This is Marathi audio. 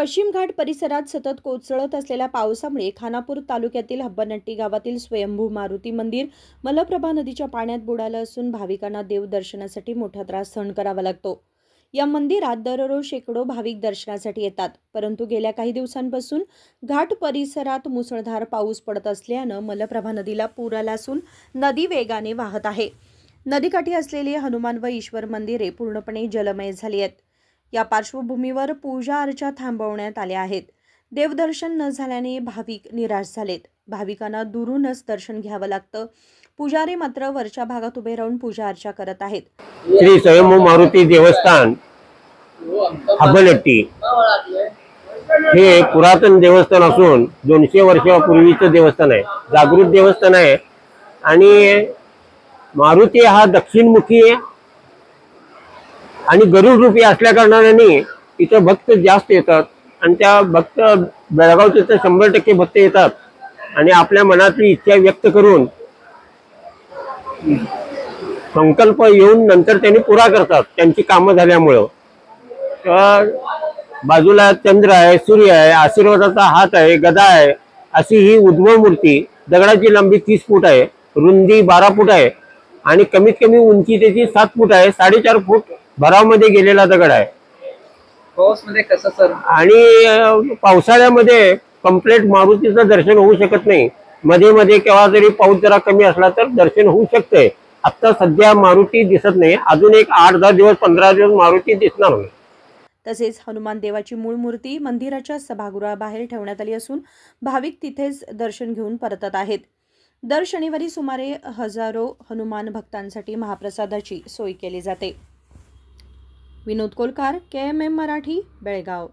पश्चिम घाट परिसरात सतत कोसळत असलेल्या पावसामुळे खानापूर तालुक्यातील हब्बनट्टी गावातील स्वयंभू मारुती मंदिर मलप्रभा नदीच्या पाण्यात बुडालं असून भाविकांना देवदर्शनासाठी मोठा त्रास सहन करावा लागतो। या मंदिरात दररोज शेकडो भाविक दर्शनासाठी येतात, परंतु गेल्या काही दिवसांपासून घाट परिसरात मुसळधार पाऊस पडत असल्याने मलप्रभा नदीला पूर आला असून नदी वेगाने वाहत आहे। नदीकाठी असलेली हनुमान व ईश्वर मंदिरे पूर्णपणे जलमय झाली आहेत। या पार्श्वभूमीवर पूजा अर्चा थांबवण्यात आल्या आहेत। देवदर्शन न झाल्याने भाविक निराश झालेत। भाविकांना दुरूनच दर्शन घ्यावं लागतं। पुजारी मात्र वरच्या भागात उभे राहून पूजा अर्चा करत आहेत। श्री स्वयंभू मारुती देवस्थान हब्बनट्टी हे पुरातन देवस्थान असून 200 वर्षापूर्वीचं देवस्थान आहे। जागृत देवस्थान आहे आणि मारुती हा दक्षिणमुखी आहे आणि गरुड रूपी असल्या कारणाने इथं भक्त जास्त येतात आणि त्या भक्त बेळगावचे तर 100% भक्त येतात आणि आपल्या मनातली इच्छा व्यक्त करून संकल्प येऊन नंतर त्यांनी पुरा करतात त्यांची कामं झाल्यामुळं। बाजूला चंद्र आहे, सूर्य आहे, आशीर्वादाचा हात आहे, गदा आहे, अशी ही उद्भव मूर्ती। दगडाची लांबी 30 फूट आहे, रुंदी 12 फूट आहे आणि कमीत कमी उंची त्याची 7 फूट आहे। 4.5 फूट भरावमध्ये गेलेला दगड आहे। पाऊसमध्ये कसं सर? आणि पावसाळ्यामध्ये कंप्लीट मारुतीचं दर्शन होऊ शकत नाही। मध्ये मध्ये केव्हा जरी पाऊस जरा कमी असला तर दर्शन होऊ शकते। आता सध्या मारुती दिसत नाही, अजून एक 8-10 दिवस 15 दिवस मारुती दिसणार नाही। तसेच हनुमान देवाची मूळ मूर्ती मंदिराच्या सभागृहाबाहेर ठेवण्यात आली असून भाविक तिथेच दर्शन घेऊन परतत आहेत। दर शनिवारी सुमारे हजारो हनुमान भक्तांसाठी महाप्रसादाची सोय केली जाते। विनोद कोलकार, KMM मराठी, बेळगाव।